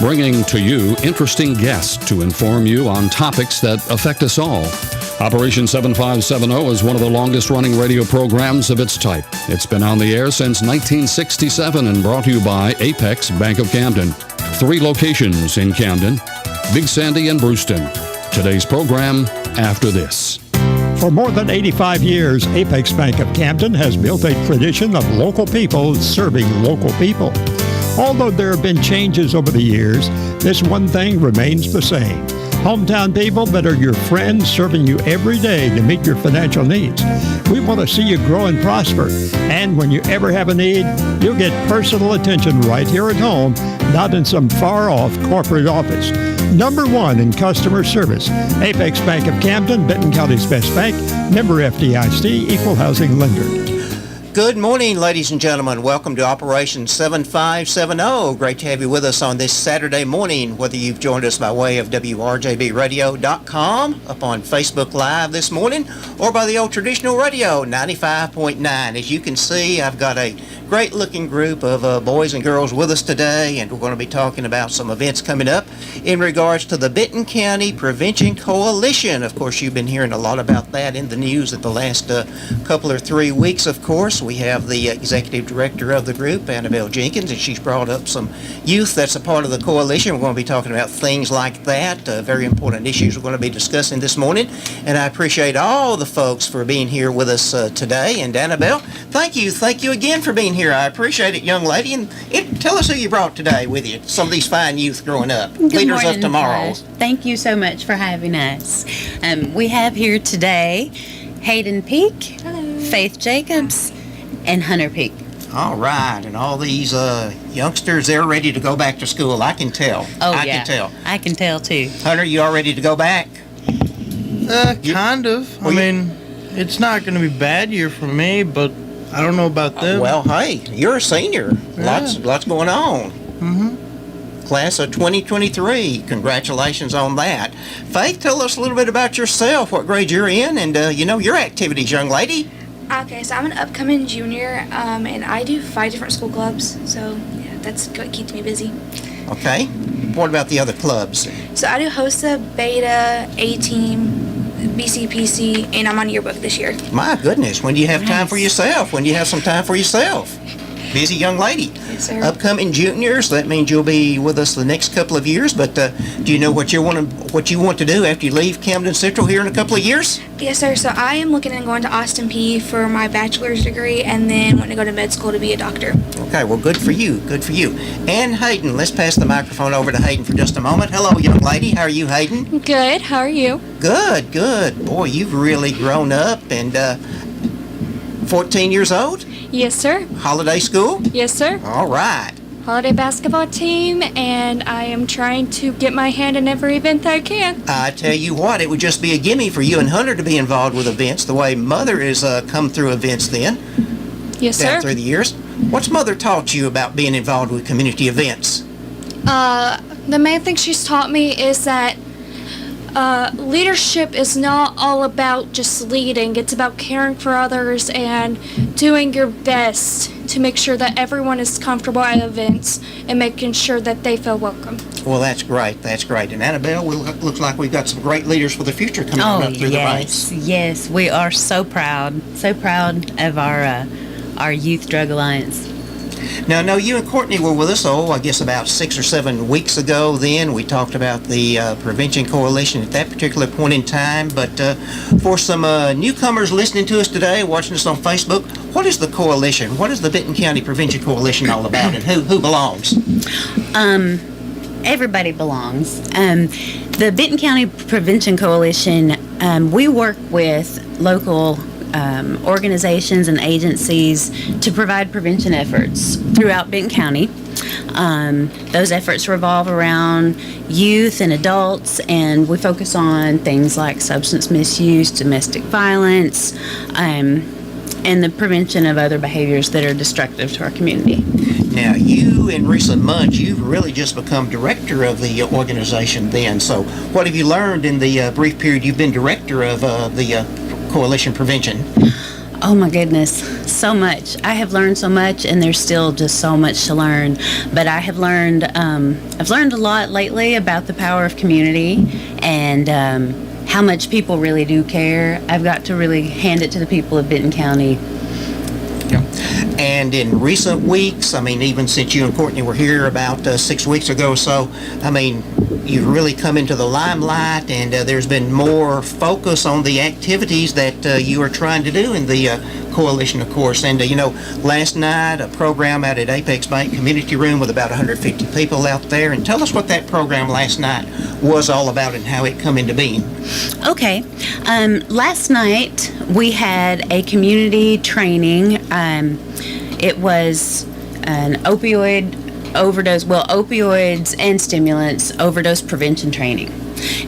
bringing to you interesting guests to inform you on topics that affect us all. Operation 7570 is one of the longest-running radio programs of its type. It's been on the air since 1967 and brought to you by Apex Bank of Camden. 3 locations in Camden, Big Sandy and Brewston. Today's program, after this. For more than 85 years, Apex Bank of Camden has built a tradition of local people serving local people. Although there have been changes over the years, this one thing remains the same. Hometown people that are your friends serving you every day to meet your financial needs. We want to see you grow and prosper. And when you ever have a need, you'll get personal attention right here at home, not in some far-off corporate office. Number 1 in customer service. Apex Bank of Camden, Benton County's best bank, member FDIC, equal housing lender. Good morning, ladies and gentlemen. Welcome to Operation 7570. Great to have you with us on this Saturday morning, whether you've joined us by way of WRJBradio.com, up on Facebook Live this morning, or by the old traditional radio, 95.9. As you can see, I've got a great-looking group of boys and girls with us today, and we're going to be talking about some events coming up in regards to the Benton County Prevention Coalition. Of course, you've been hearing a lot about that in the news at the last couple or 3 weeks, of course. We have the executive director of the group, Annabel Jenkins, and she's brought up some youth that's a part of the coalition. We're going to be talking about things like that, very important issues we're going to be discussing this morning. And I appreciate all the folks for being here with us today. And Annabel, thank you again for being here. I appreciate it, young lady. And tell us who you brought today with you, some of these fine youth growing up, Good leaders morning, of tomorrow. Josh. Thank you so much for having us. We have here today Hayden Peak, Faith Jacobs, and Hunter Peak. All right, and all these youngsters, they're ready to go back to school. I can tell. I can tell. I can tell too. Hunter, you all ready to go back? Kind of. I mean, it's not going to be a bad year for me, but I don't know about them. Well, hey, you're a senior. Lots going on. Mm-hmm. Class of 2023. Congratulations on that. Faith, tell us a little bit about yourself, what grade you're in, and your activities, young lady. Okay, so I'm an upcoming junior, and I do 5 different school clubs, so yeah, that's what keeps me busy. Okay. What about the other clubs? So I do HOSA, Beta, A-Team, BCPC, and I'm on yearbook this year. My goodness, when do you have time for yourself? When do you have some time for yourself? Busy young lady. Yes, sir. Upcoming juniors, that means you'll be with us the next couple of years, but do you know what you want to do after you leave Camden Central here in a couple of years? Yes, sir. So I am looking at going to Austin P for my bachelor's degree and then want to go to med school to be a doctor. Okay, well, good for you. Good for you. And Hayden, let's pass the microphone over to Hayden for just a moment. Hello, young lady. How are you, Hayden? Good. How are you? Good, good. Boy, you've really grown up and 14 years old? Yes, sir. Holiday school? Yes, sir. All right. Holiday basketball team, and I am trying to get my hand in every event that I can. I tell you what, it would just be a gimme for you and Hunter to be involved with events the way Mother has come through events then. Yes, down sir. through the years. What's Mother taught you about being involved with community events? The main thing she's taught me is that leadership is not all about just leading. It's about caring for others and doing your best to make sure that everyone is comfortable at events and making sure that they feel welcome. Well, that's great. That's great. And Annabelle, looks like we've got some great leaders for the future coming on up through the ranks. Yes, we are so proud of our Youth Drug Alliance. Now, I know you and Courtney were with us, I guess about 6 or 7 weeks ago then. We talked about the Prevention Coalition at that particular point in time. But for some newcomers listening to us today, watching us on Facebook, what is the coalition? What is the Benton County Prevention Coalition all about, and who belongs? Everybody belongs. The Benton County Prevention Coalition, we work with local organizations and agencies to provide prevention efforts throughout Benton County. Those efforts revolve around youth and adults, and we focus on things like substance misuse, domestic violence, and the prevention of other behaviors that are destructive to our community. Now, you, in recent months, you've really just become director of the organization then. So what have you learned in the brief period you've been director of the Coalition Prevention? Oh my goodness, so much. I have learned so much, and there's still just so much to learn. But I've learned a lot lately about the power of community and how much people really do care. I've got to really hand it to the people of Benton County. Yeah. And in recent weeks, I mean, even since you and Courtney were here about 6 weeks ago or so, I mean, you've really come into the limelight, and there's been more focus on the activities that you are trying to do in the coalition, of course. And, last night, a program out at Apex Bank Community Room with about 150 people out there. And tell us what that program last night was all about and how it come into being. Okay. Last night, we had a community training. It was an opioids and stimulants overdose prevention training.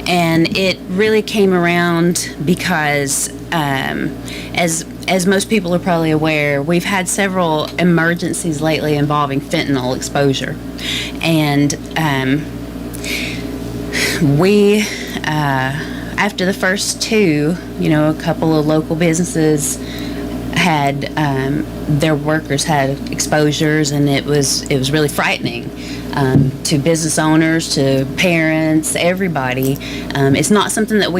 And it really came around because, as most people are probably aware, we've had several emergencies lately involving fentanyl exposure. And we, after the first two, a couple of local businesses had their workers had exposures, and it was really frightening to business owners, to parents, everybody. It's not something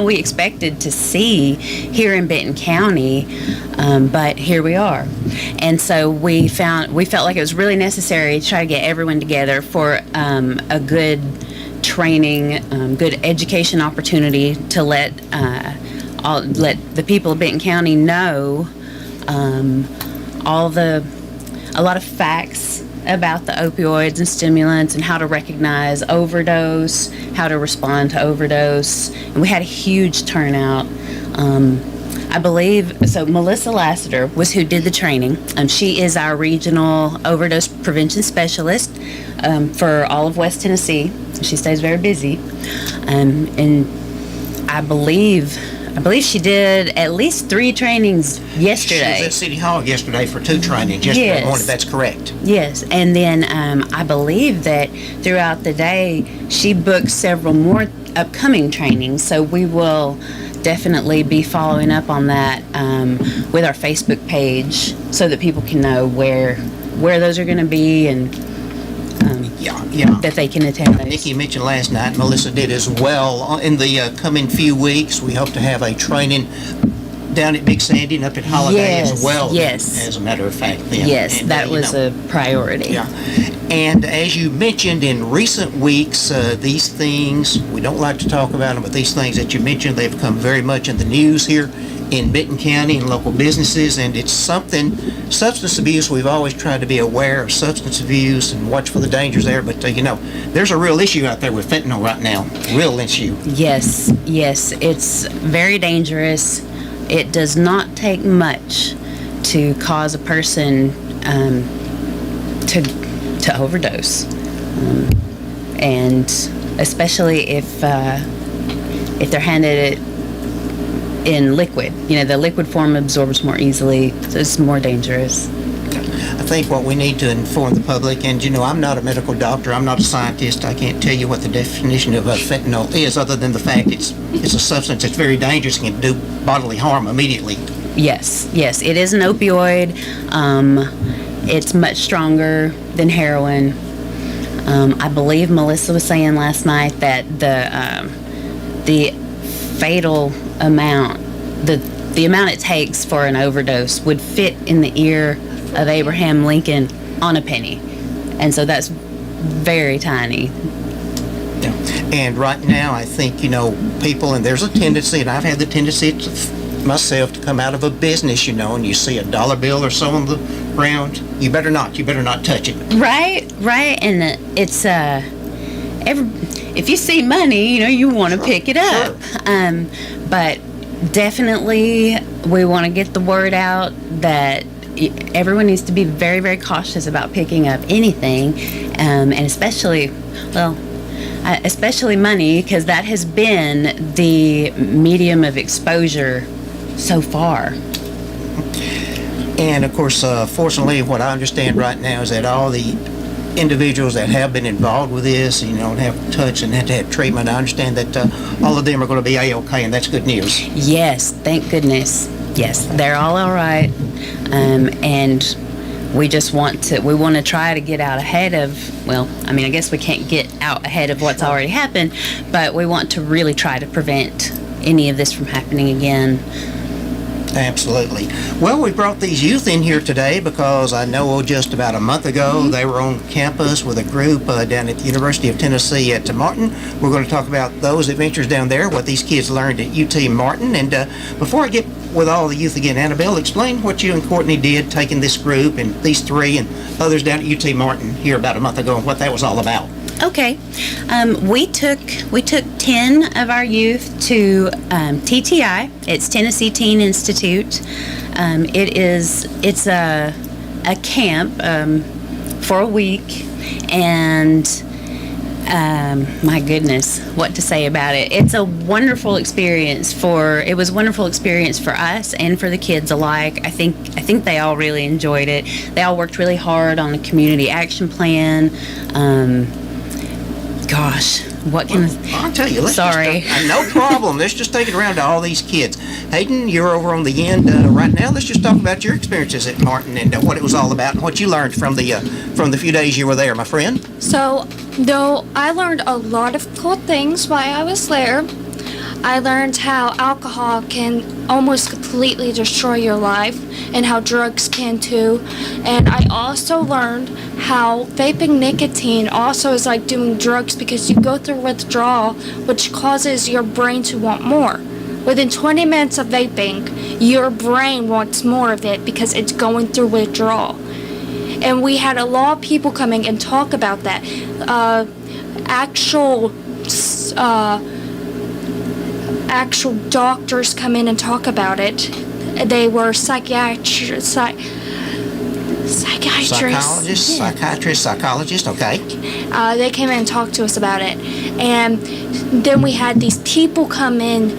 we expected to see here in Benton County, but here we are. And so we felt like it was really necessary to try to get everyone together for a good training, good education opportunity to let the people of Benton County know a lot of facts about the opioids and stimulants and how to recognize overdose, how to respond to overdose. And we had a huge turnout. I believe, so Melissa Lassiter was who did the training. She is our regional overdose prevention specialist for all of West Tennessee. She stays very busy. And I believe she did at least 3 trainings yesterday. She was at City Hall yesterday for 2 trainings yesterday morning. That's correct. Yes, and then I believe that throughout the day she booked several more upcoming trainings. So we will definitely be following up on that with our Facebook page so that people can know where those are going to be and that they can attend those. Nikki mentioned last night, Melissa did as well. In the coming few weeks, we hope to have a training down at Big Sandy and up at Holiday as well. Yes. As a matter of fact. Then. Yes, and, that was a priority. Yeah. And as you mentioned in recent weeks, these things, we don't like to talk about them, but these things that you mentioned, they've come very much in the news here in Benton County and local businesses, and it's substance abuse, we've always tried to be aware of substance abuse and watch for the dangers there, but there's a real issue out there with fentanyl right now, real issue. Yes, it's very dangerous. It does not take much to cause a person to overdose, and especially if they're handed it in liquid. The liquid form absorbs more easily, so it's more dangerous. I think what we need to inform the public, and I'm not a medical doctor, I'm not a scientist, I can't tell you what the definition of fentanyl is, other than the fact it's a substance that's very dangerous and can do bodily harm immediately. Yes, it is an opioid. It's much stronger than heroin. I believe Melissa was saying last night that the fatal amount, the amount it takes for an overdose would fit in the ear of Abraham Lincoln on a penny. And so that's very tiny. Yeah. And right now, I think, people, and there's a tendency, and I've had the tendency myself to come out of a business, and you see a dollar bill or so on the ground, you better not touch it. Right. And it's, if you see money, you want to pick it up. Sure. But definitely we want to get the word out that everyone needs to be very, very cautious about picking up anything, and especially money, because that has been the medium of exposure so far. And of course, fortunately, what I understand right now is that all the individuals that have been involved with this, and have touched and had to have treatment, I understand that all of them are going to be A-OK, and that's good news. Yes, thank goodness. Yes, they're all right. And we just want to try to get out ahead of, well, I mean, I guess we can't get out ahead of what's already happened, but we want to really try to prevent any of this from happening again. Absolutely. Well, we brought these youth in here today because I know just about a month ago they were on campus with a group down at the University of Tennessee at Martin. We're going to talk about those adventures down there, what these kids learned at UT Martin. And before I get with all the youth again, Annabelle, explain what you and Courtney did taking this group and these three and others down at UT Martin here about a month ago and what that was all about. Okay. We took 10 of our youth to TTI. It's Tennessee Teen Institute. It's a camp for a week, and my goodness, what to say about it. It's a wonderful experience it was a wonderful experience for us and for the kids alike. I think they all really enjoyed it. They all worked really hard on a community action plan. Gosh, what can I'll tell you. Sorry. No problem. Let's just take it around to all these kids. Hayden, you're over on the end right now. Let's just talk about your experiences at Martin and what it was all about and what you learned from the few days you were there, my friend. So, though I learned a lot of cool things while I was there, I learned how alcohol can almost completely destroy your life and how drugs can too. And I also learned how vaping nicotine also is like doing drugs because you go through withdrawal, which causes your brain to want more. Within 20 minutes of vaping, your brain wants more of it because it's going through withdrawal. And we had a lot of people coming and talk about that. Actual doctors come in and talk about it. They were psychiatrists, psychologists, okay. They came in and talked to us about it. And then we had these people come in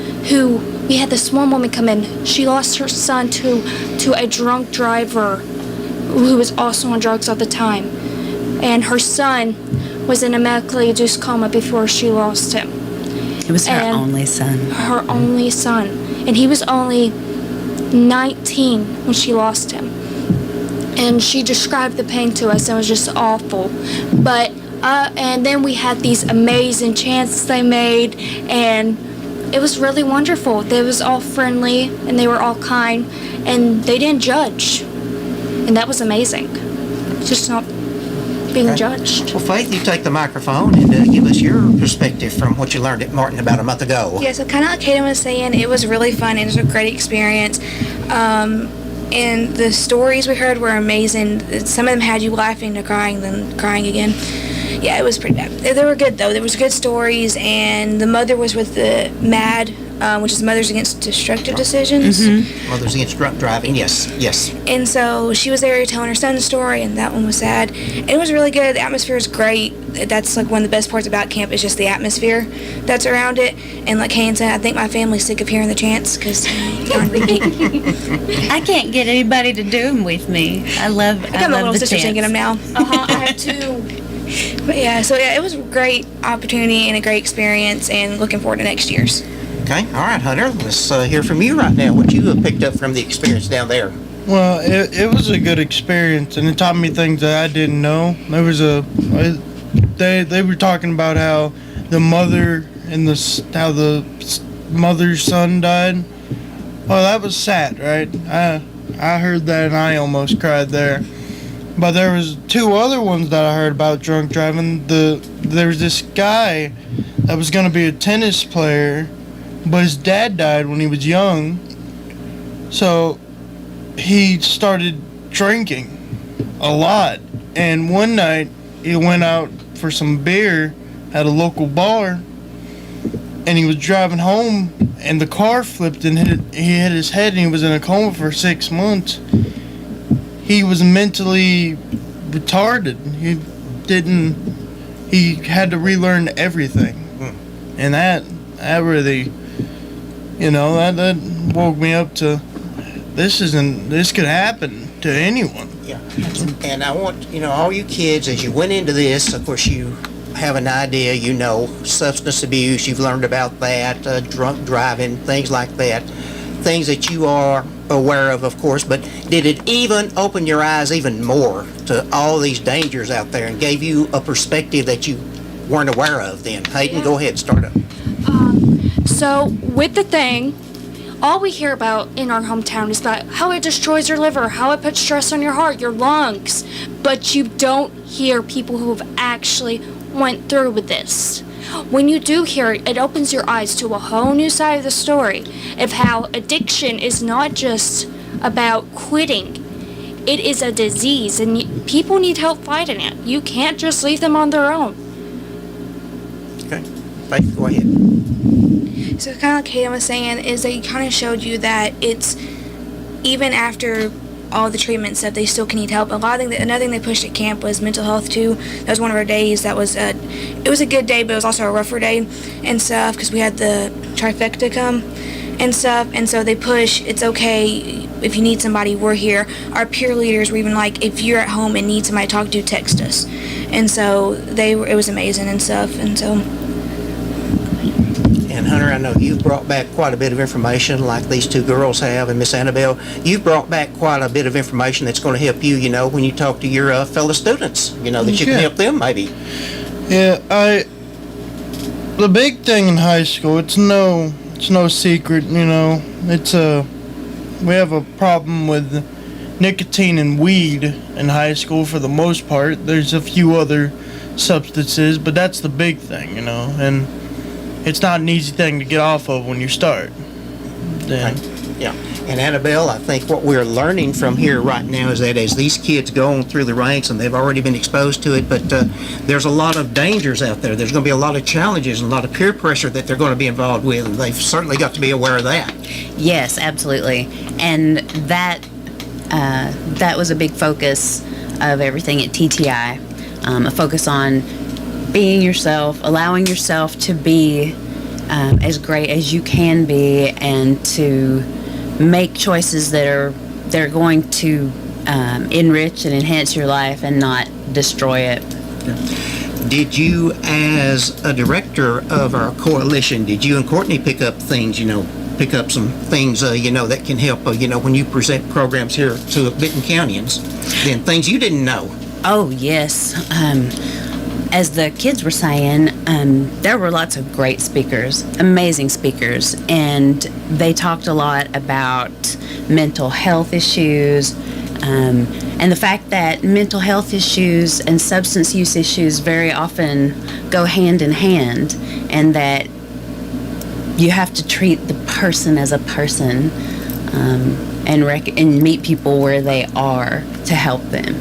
we had this one woman come in. She lost her son to a drunk driver who was also on drugs at the time. And her son was in a medically induced coma before she lost him. It was her only son. Her only son. And he was only 19 when she lost him. And she described the pain to us, and it was just awful. But, and then we had these amazing chants they made, and it was really wonderful. They was all friendly, and they were all kind, and they didn't judge. And that was amazing. Just not being judged. Well, Faith, you take the microphone and give us your perspective from what you learned at Martin about a month ago. Yeah, so kind of like Hayden was saying, it was really fun. It was a great experience. And the stories we heard were amazing. Some of them had you laughing to crying, then crying again. Yeah, it was pretty bad. They were good, though. There was good stories, and the mother was with the MAD, which is Mothers Against Destructive Decisions. Mm-hmm. Mothers Against Drunk Driving, yes. And so she was there telling her son's story, and that one was sad. And it was really good. The atmosphere is great. That's like one of the best parts about camp is just the atmosphere that's around it. And like Hayden said, I think my family's sick of hearing the chants because I can't get anybody to do them with me. I love my little sister singing them now. I have two. But yeah, so yeah, it was a great opportunity and a great experience, and looking forward to next year's. Okay, all right, Hunter, let's hear from you right now, what you have picked up from the experience down there. Well, it was a good experience, and it taught me things that I didn't know. There was they were talking about how the mother and how the mother's son died. Oh, that was sad, right? I heard that and I almost cried there. But there was two other ones that I heard about drunk driving. There was this guy that was going to be a tennis player, but his dad died when he was young. So he started drinking a lot. And one night he went out for some beer at a local bar, and he was driving home, and the car flipped and he hit his head, and he was in a coma for 6 months. He was mentally retarded. He had to relearn everything. And that really, that woke me up to, this could happen to anyone. Yeah. And I want, all you kids, as you went into this, of course you have an idea, substance abuse, you've learned about that, drunk driving, things like that. things that you are aware of course, but did it even open your eyes even more to all these dangers out there and gave you a perspective that you weren't aware of then? Hayden, go ahead, start up. So with the thing, all we hear about in our hometown is about how it destroys your liver, how it puts stress on your heart, your lungs, but you don't hear people who have actually went through with this. When you do hear it, it opens your eyes to a whole new side of the story of how addiction is not just about quitting. It is a disease, and people need help fighting it. You can't just leave them on their own. Okay, Faith, go ahead. So kind of like Hayden was saying, is they kind of showed you that it's, even after all the treatment and stuff, they still can need help. Another thing they pushed at camp was mental health too. That was one of our days. It was a good day, but it was also a rougher day and stuff because we had the trifecta come and stuff. And so they push, it's okay if you need somebody, we're here. Our peer leaders were even like, if you're at home and need somebody to talk to, text us. And so it was amazing and stuff. And so. And Hunter, I know you've brought back quite a bit of information like these two girls have, and Miss Annabel, you've brought back quite a bit of information that's going to help you, when you talk to your fellow students, that you can help them maybe. Yeah, the big thing in high school, it's no secret, we have a problem with nicotine and weed in high school for the most part. There's a few other substances, but that's the big thing, and it's not an easy thing to get off of when you start. Then. Yeah. And Annabelle, I think what we're learning from here right now is that as these kids go on through the ranks, and they've already been exposed to it, but there's a lot of dangers out there. There's going to be a lot of challenges and a lot of peer pressure that they're going to be involved with, and they've certainly got to be aware of that. Yes, absolutely. And that was a big focus of everything at TTI, a focus on being yourself, allowing yourself to be as great as you can be, and to make choices that are going to enrich and enhance your life and not destroy it. Did you, as a director of our coalition, did you and Courtney pick up things, pick up some things, that can help, when you present programs here to Benton Countyans, then things you didn't know? Oh, yes. As the kids were saying, there were lots of great speakers, amazing speakers, and they talked a lot about mental health issues, and the fact that mental health issues and substance use issues very often go hand in hand, and that you have to treat the person as a person, and meet people where they are to help them.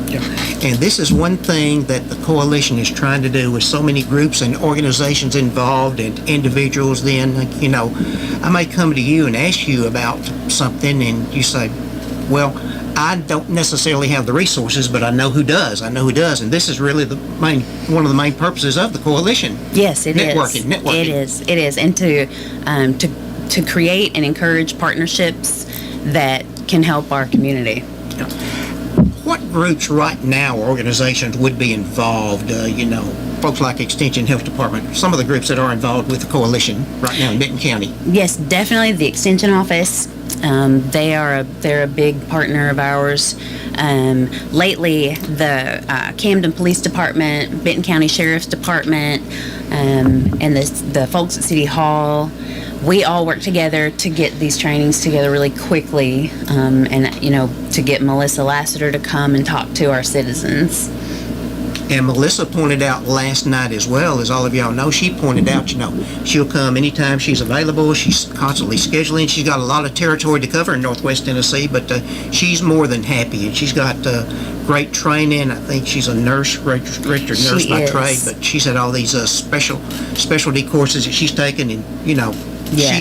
Yeah. And this is one thing that the coalition is trying to do with so many groups and organizations involved and individuals. Then, I may come to you and ask you about something, and you say, well, I don't necessarily have the resources, but I know who does. And this is really one of the main purposes of the coalition. Yes, it is. Networking. It is. And to create and encourage partnerships that can help our community. Yeah. What groups right now or organizations would be involved, folks like Extension Health Department, some of the groups that are involved with the coalition right now in Benton County? Yes, definitely the Extension Office. They're a big partner of ours. Lately, the Camden Police Department, Benton County Sheriff's Department, and the folks at City Hall, we all work together to get these trainings together really quickly, and to get Melissa Lassiter to come and talk to our citizens. And Melissa pointed out last night as well, as all of y'all know, she pointed out, she'll come anytime she's available. She's constantly scheduling. She's got a lot of territory to cover in Northwest Tennessee, but she's more than happy, and she's got great training. I think she's a nurse, registered nurse by trade, but she's had all these specialty courses that she's taken, and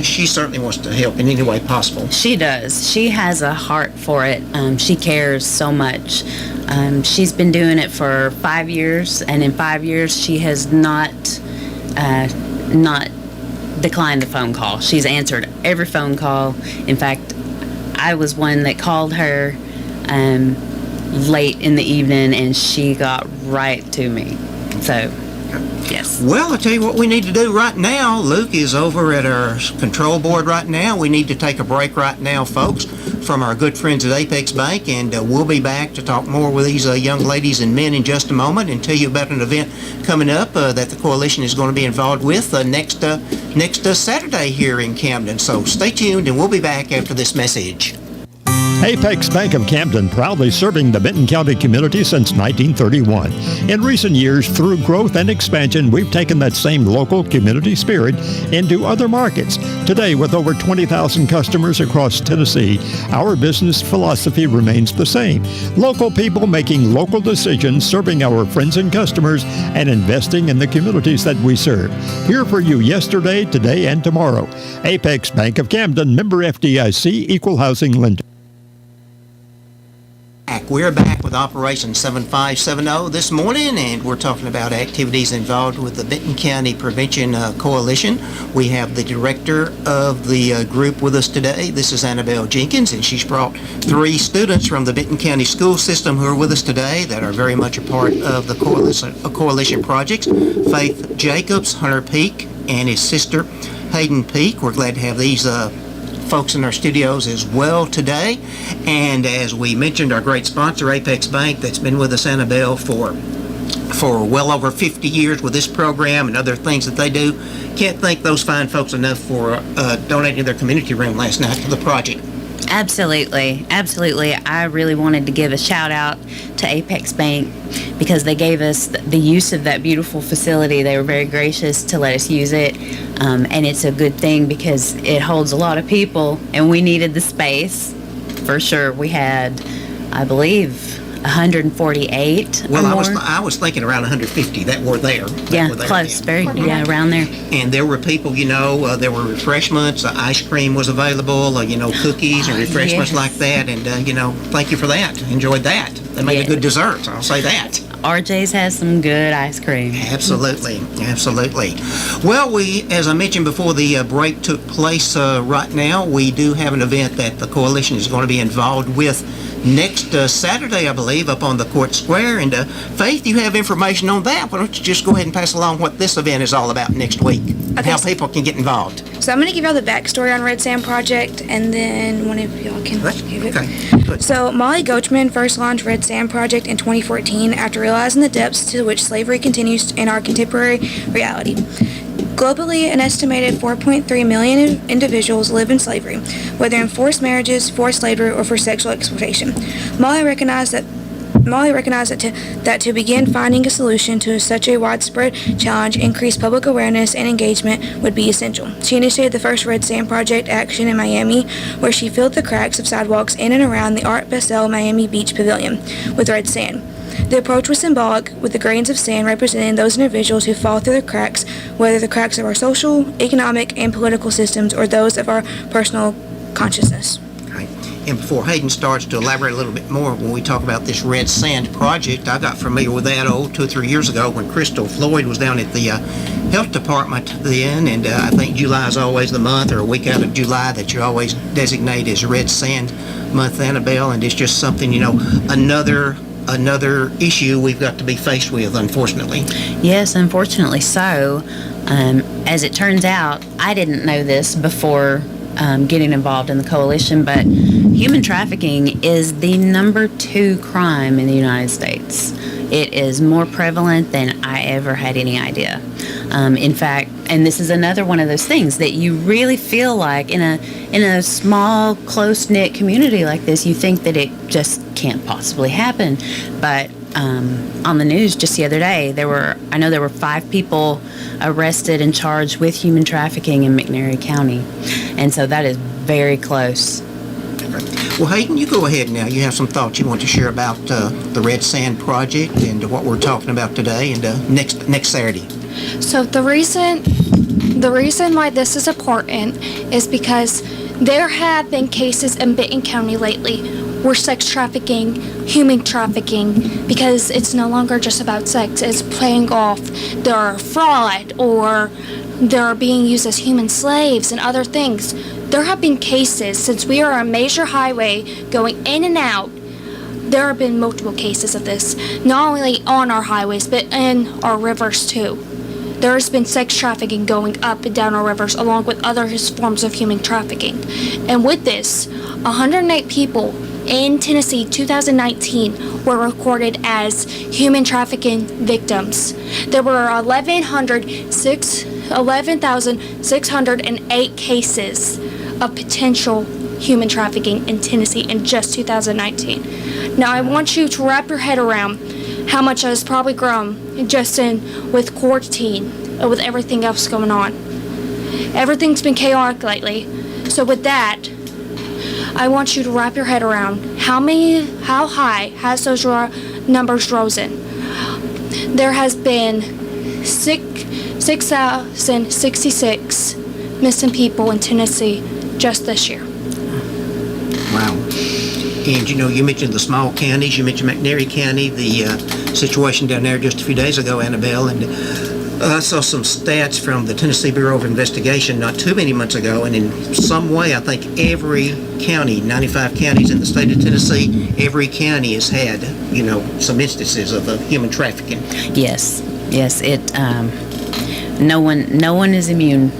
she certainly wants to help in any way possible. She does. She has a heart for it. She cares so much. She's been doing it for 5 years, and in 5 years she has not declined a phone call. She's answered every phone call. In fact, I was one that called her late in the evening, and she got right to me. So Yes. Well, I'll tell you what we need to do right now. Luke is over at our control board right now. We need to take a break right now, folks, from our good friends at Apex Bank, and we'll be back to talk more with these young ladies and men in just a moment and tell you about an event coming up that the Coalition is going to be involved with next Saturday here in Camden. So stay tuned, and we'll be back after this message. Apex Bank of Camden, proudly serving the Benton County community since 1931. In recent years, through growth and expansion, we've taken that same local community spirit into other markets. Today, with over 20,000 customers across Tennessee, our business philosophy remains the same. Local people making local decisions, serving our friends and customers, and investing in the communities that we serve. Here for you yesterday, today, and tomorrow. Apex Bank of Camden, member FDIC, equal housing lender. We're back with Operation 7570 this morning, and we're talking about activities involved with the Benton County Prevention Coalition. We have the director of the group with us today. This is Annabel Jenkins, and she's brought 3 students from the Benton County school system who are with us today that are very much a part of the coalition projects. Faith Jacobs, Hunter Peak, and his sister Hayden Peak. We're glad to have these folks in our studios as well today. And as we mentioned, our great sponsor, Apex Bank, that's been with us, Annabel, for well over 50 years with this program and other things that they do. Can't thank those fine folks enough for donating their community room last night to the project. Absolutely. I really wanted to give a shout out to Apex Bank because they gave us the use of that beautiful facility. They were very gracious to let us use it. And it's a good thing because it holds a lot of people, and we needed the space for sure. We had, I believe, 148 well, or more. I was thinking around 150 that were there. Close, then. around there. And there were people, there were refreshments, ice cream was available, cookies and refreshments like that. And, thank you for that. Enjoyed that. They made a good dessert, I'll say that. RJ's has some good ice cream. Absolutely. Well, as I mentioned before the break took place right now, we do have an event that the Coalition is going to be involved with next Saturday, I believe, up on the Court Square. And Faith, you have information on that. Why don't you just go ahead and pass along what this event is all about next week and how people can get involved. So I'm going to give y'all the backstory on Red Sand Project, and then one of y'all can give it. Okay, good. So Molly Gochman first launched Red Sand Project in 2014 after realizing the depths to which slavery continues in our contemporary reality. Globally, an estimated 4.3 million individuals live in slavery, whether in forced marriages, forced labor, or for sexual exploitation. Molly recognized that to begin finding a solution to such a widespread challenge, increased public awareness and engagement would be essential. She initiated the first Red Sand Project action in Miami, where she filled the cracks of sidewalks in and around the Art Basel Miami Beach Pavilion with red sand. The approach was symbolic, with the grains of sand representing those individuals who fall through the cracks, whether the cracks of our social, economic, and political systems or those of our personal consciousness. Okay. And before Hayden starts to elaborate a little bit more, when we talk about this Red Sand Project, I got familiar with that 2 or 3 years ago when Crystal Floyd was down at the health department then, and I think July is always the month, or a week out of July, that you always designate as Red Sand Month, Annabelle, and it's just something, another issue we've got to be faced with, unfortunately. Yes, unfortunately so. As it turns out, I didn't know this before getting involved in the coalition, but human trafficking is the number 2 crime in the United States. It is more prevalent than I ever had any idea. In fact, and this is another one of those things that you really feel like in a small, close-knit community like this, you think that it just can't possibly happen. But on the news just the other day, there were 5 people arrested and charged with human trafficking in McNairy County. And so that is very close. Well, Hayden, you go ahead now. You have some thoughts you want to share about the Red Sand Project and what we're talking about today and next Saturday. So the reason why this is important is because there have been cases in Benton County lately where sex trafficking, human trafficking, because it's no longer just about sex, it's playing off their fraud or they're being used as human slaves and other things. There have been cases, since we are a major highway going in and out, there have been multiple cases of this, not only on our highways, but in our rivers too. There's been sex trafficking going up and down our rivers, along with other forms of human trafficking. And with this, 108 people in Tennessee 2019 were recorded as human trafficking victims. There were 11,608 cases of potential human trafficking in Tennessee in just 2019. Now I want you to wrap your head around how much has probably grown just with quarantine and with everything else going on. Everything's been chaotic lately. So with that, I want you to wrap your head around how high has those numbers risen. There has been 6,066 missing people in Tennessee just this year. Wow. And you mentioned the small counties. You mentioned McNairy County, the situation down there just a few days ago, Annabel, and I saw some stats from the Tennessee Bureau of Investigation not too many months ago, and in some way I think every county, 95 counties in the state of Tennessee, every county has had, some instances of human trafficking. Yes, it, no one is immune.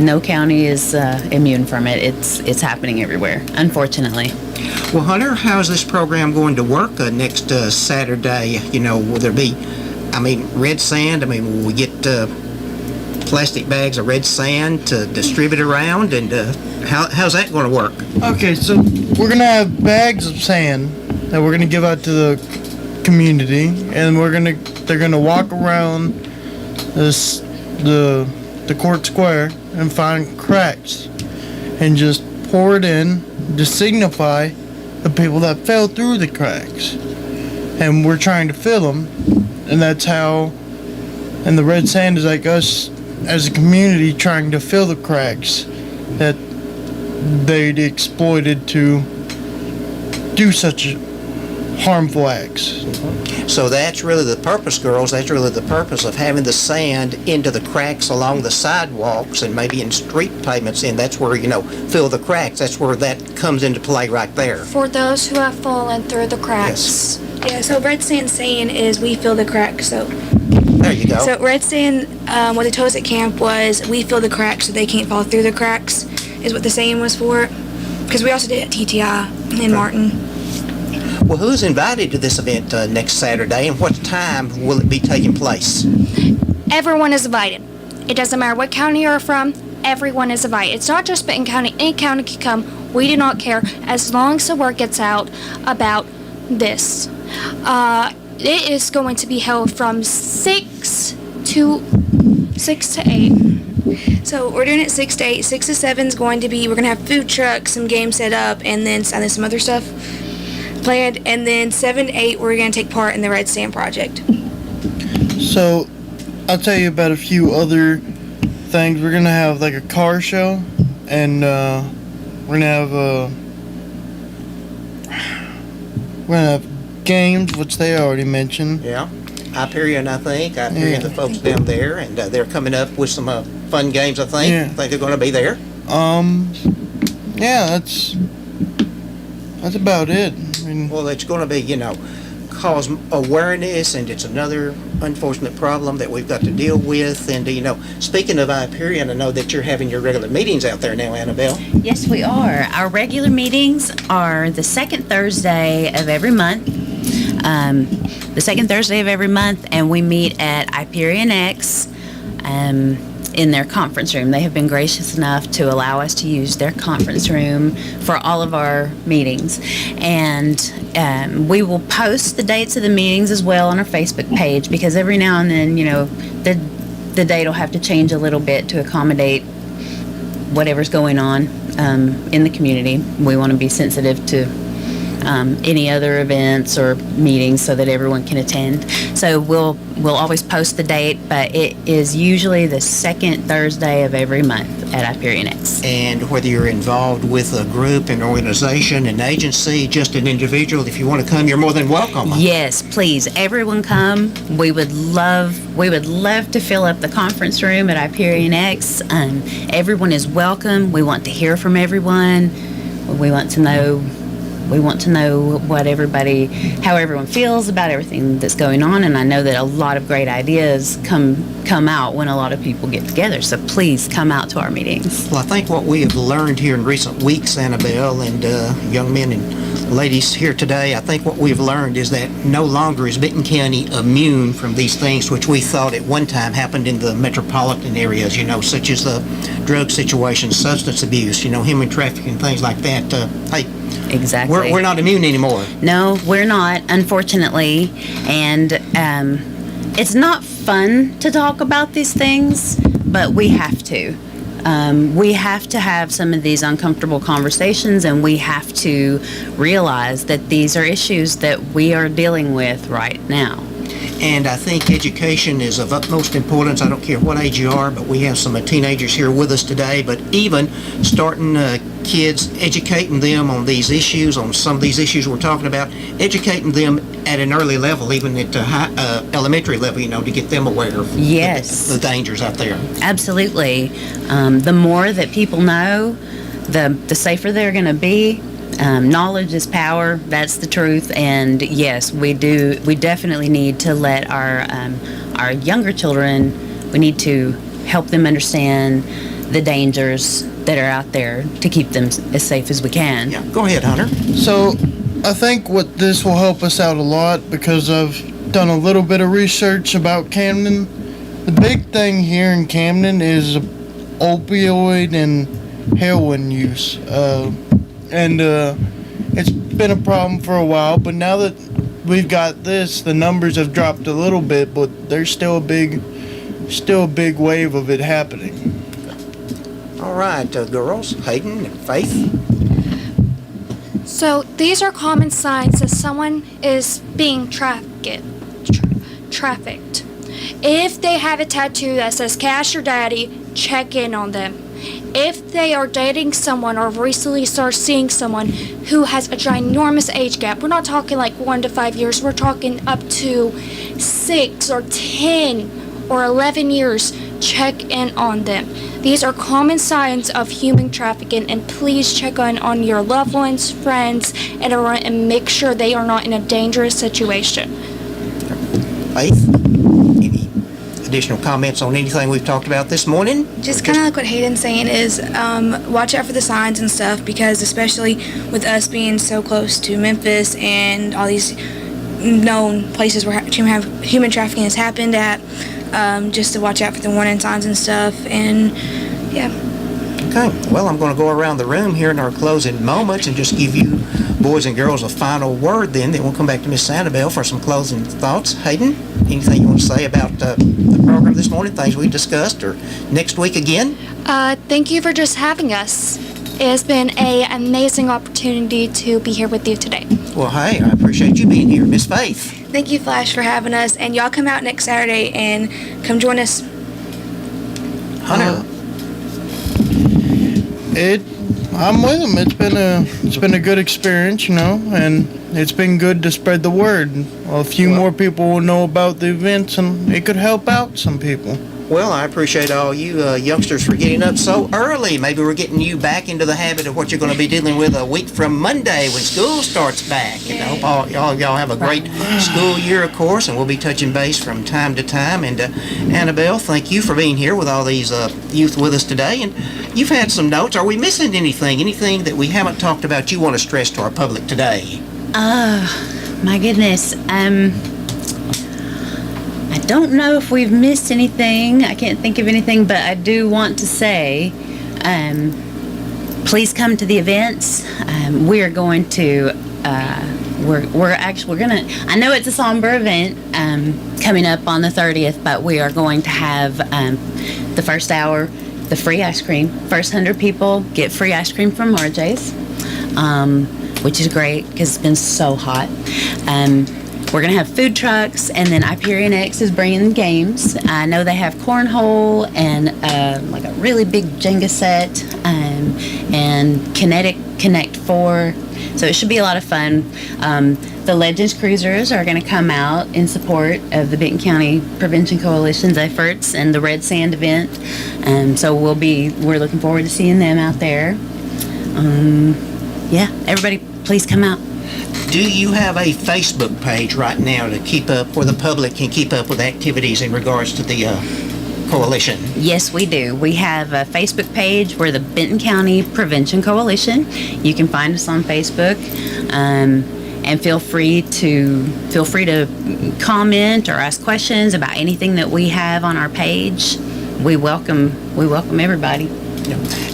No county is immune from it. It's happening everywhere, unfortunately. Well, Hunter, how is this program going to work next Saturday? Will there be, red sand? Will we get plastic bags of red sand to distribute around? And how's that going to work? Okay, so we're going to have bags of sand that we're going to give out to the community, and they're going to walk around the court square and find cracks and just pour it in to signify the people that fell through the cracks. And we're trying to fill them, and that's how, and the red sand is like us as a community trying to fill the cracks that they'd exploited to do such harmful acts. So that's really the purpose, girls. That's really the purpose of having the sand into the cracks along the sidewalks and maybe in street pavements, and that's where, fill the cracks. That's where that comes into play right there. For those who have fallen through the cracks. Yes. Yeah, so red sand saying is we fill the cracks. So there you go. So red sand, what they told us at camp was we fill the cracks so they can't fall through the cracks, is what the saying was for. Because we also did it at TTI in Martin. Well, who's invited to this event next Saturday, and what time will it be taking place? Everyone is invited. It doesn't matter what county you're from, everyone is invited. It's not just Benton County, any county can come. We do not care as long as the word gets out about this. It is going to be held from 6 to 8. So we're doing it 6 to 8. 6 to 7 is going to be, we're going to have food trucks, some games set up, and then some other stuff planned. And then 7 to 8, we're going to take part in the Red Sand Project. So I'll tell you about a few other things. We're going to have like a car show, and we're going to have games, which they already mentioned. Yeah. Hyperion, I think. Hyperion, the folks down there, and they're coming up with some fun games, I think. Yeah. I think they're going to be there. Yeah, that's about it. Well, it's going to be, cause awareness, and it's another unfortunate problem that we've got to deal with. And, speaking of Hyperion, I know that you're having your regular meetings out there now, Annabel. Yes, we are. Our regular meetings are the second Thursday of every month. And we meet at Hyperion X in their conference room. They have been gracious enough to allow us to use their conference room for all of our meetings. And we will post the dates of the meetings as well on our Facebook page, because every now and then, the date will have to change a little bit to accommodate whatever's going on in the community. We want to be sensitive to any other events or meetings so that everyone can attend. So we'll always post the date, but it is usually the second Thursday of every month at Hyperion X. And whether you're involved with a group, an organization, an agency, just an individual, if you want to come, you're more than welcome. Yes, please, everyone come. We would love to fill up the conference room at Hyperion X. Everyone is welcome. We want to hear from everyone. We want to know We want to know how everyone feels about everything that's going on, and I know that a lot of great ideas come out when a lot of people get together. So please come out to our meetings. Well, I think what we have learned here in recent weeks, Annabel, and young men and ladies here today, I think what we've learned is that no longer is Benton County immune from these things which we thought at one time happened in the metropolitan areas, such as the drug situation, substance abuse, human trafficking, things like that. Hey, exactly. We're not immune anymore. No, we're not, unfortunately. And it's not fun to talk about these things, but we have to. We have to have some of these uncomfortable conversations, and we have to realize that these are issues that we are dealing with right now. And I think education is of utmost importance. I don't care what age you are, but we have some teenagers here with us today. But even starting kids, educating them on these issues, on some of these issues we're talking about, educating them at an early level, even at elementary level, to get them aware of the dangers out there. Absolutely. The more that people know, the safer they're going to be. Knowledge is power. That's the truth. And yes, we definitely need to let our younger children, we need to help them understand the dangers that are out there to keep them as safe as we can. Yeah, go ahead, Hunter. So I think what this will help us out a lot, because I've done a little bit of research about Camden. The big thing here in Camden is opioid and heroin use. And it's been a problem for a while, but now that we've got this, the numbers have dropped a little bit, but there's still a big wave of it happening. All right, girls, Hayden and Faith. So these are common signs that someone is being trafficked. If they have a tattoo that says "Cash Your Daddy," check in on them. If they are dating someone or recently start seeing someone who has a ginormous age gap, we're not talking like 1 to 5 years, we're talking up to 6 or 10 or 11 years, check in on them. These are common signs of human trafficking, and please check in on your loved ones, friends, and make sure they are not in a dangerous situation. Faith, any additional comments on anything we've talked about this morning? Just kind of like what Hayden's saying is, watch out for the signs and stuff, because especially with us being so close to Memphis and all these known places where human trafficking has happened at, just to watch out for the warning signs and stuff. And yeah. Okay, well, I'm going to go around the room here in our closing moments and just give you boys and girls a final word then we'll come back to Miss Annabel for some closing thoughts. Hayden, anything you want to say about the program this morning, things we discussed, or next week again? Thank you for just having us. It has been an amazing opportunity to be here with you today. Well, hey, I appreciate you being here. Miss Faith. Thank you, Flash, for having us, and y'all come out next Saturday and come join us. Hunter. I'm with them. It's been a good experience, and it's been good to spread the word. A few more people will know about the events, and it could help out some people. Well, I appreciate all you youngsters for getting up so early. Maybe we're getting you back into the habit of what you're going to be dealing with a week from Monday when school starts back. And I hope y'all have a great school year, of course, and we'll be touching base from time to time. And Annabelle, thank you for being here with all these youth with us today. And you've had some notes. Are we missing anything? Anything that we haven't talked about you want to stress to our public today? My goodness. I don't know if we've missed anything. I can't think of anything, but I do want to say, please come to the events. We are going to, we're gonna, I know it's a somber event coming up on the 30th, but we are going to have the first hour, the free ice cream. First 100 people get free ice cream from RJ's, which is great because it's been so hot. We're going to have food trucks, and then Hyperion X is bringing games. I know they have cornhole and like a really big Jenga set and Kinetic Connect 4. So it should be a lot of fun. The Legends Cruisers are going to come out in support of the Benton County Prevention Coalition's efforts and the Red Sand event. So we're looking forward to seeing them out there. Yeah, everybody please come out. Do you have a Facebook page right now to keep up, where the public can keep up with activities in regards to the coalition? Yes, we do. We have a Facebook page. We're the Benton County Prevention Coalition. You can find us on Facebook, and feel free to comment or ask questions about anything that we have on our page. We welcome everybody.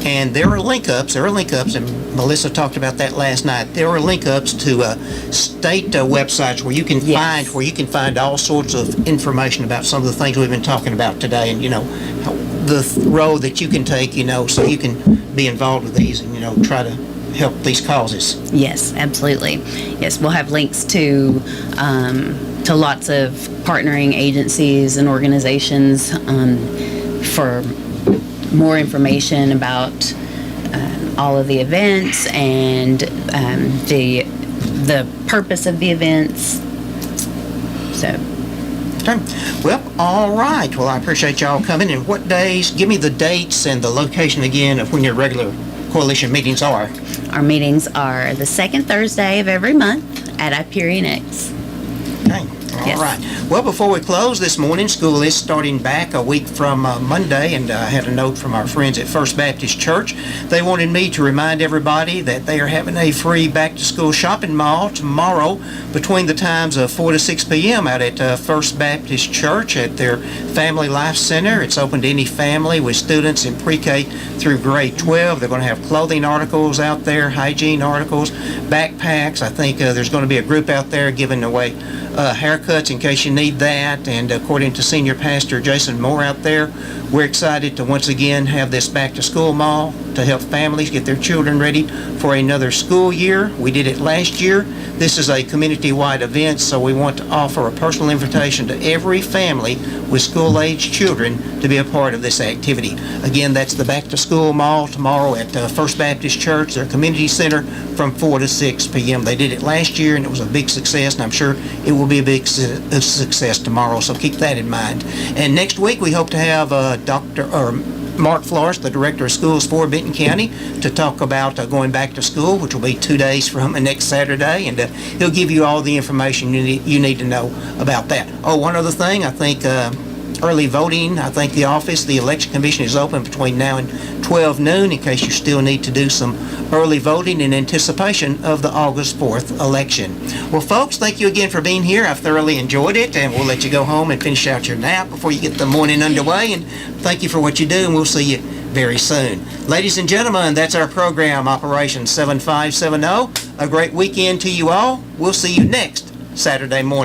And there are link ups, and Melissa talked about that last night. There are link ups to state websites where you can find all sorts of information about some of the things we've been talking about today, and the road that you can take, so you can be involved with these and try to help these causes. Yes, absolutely. Yes, we'll have links to lots of partnering agencies and organizations for more information about all of the events and the purpose of the events. So. Okay. Well, all right. Well, I appreciate y'all coming. And what days? Give me the dates and the location again of when your regular coalition meetings are. Our meetings are the second Thursday of every month at Hyperion X. Okay. All right. Well, before we close this morning, school is starting back a week from Monday, and I had a note from our friends at First Baptist Church. They wanted me to remind everybody that they are having a free back-to-school shopping mall tomorrow between the times of 4 to 6 p.m. out at First Baptist Church at their Family Life Center. It's open to any family with students in pre-K through grade 12. They're going to have clothing articles out there, hygiene articles, backpacks. I think there's going to be a group out there giving away haircuts in case you need that, and according to Senior Pastor Jason Moore out there, we're excited to once again have this back-to-school mall to help families get their children ready for another school year. We did it last year. This is a community-wide event, so we want to offer a personal invitation to every family with school-age children to be a part of this activity. Again, that's the back-to-school mall tomorrow at First Baptist Church, their community center, from 4 to 6 p.m. They did it last year, and it was a big success, and I'm sure it will be a big success tomorrow, so keep that in mind. And next week, we hope to have Mark Flores, the Director of Schools for Benton County, to talk about going back to school, which will be 2 days from next Saturday, and he'll give you all the information you need to know about that. Oh, one other thing, I think early voting, I think the election commission is open between now and 12 noon in case you still need to do some early voting in anticipation of the August 4th election. Well, folks, thank you again for being here. I've thoroughly enjoyed it, and we'll let you go home and finish out your nap before you get the morning underway, and thank you for what you do, and we'll see you very soon. Ladies and gentlemen, that's our program, Operation 7570. A great weekend to you all. We'll see you next Saturday morning.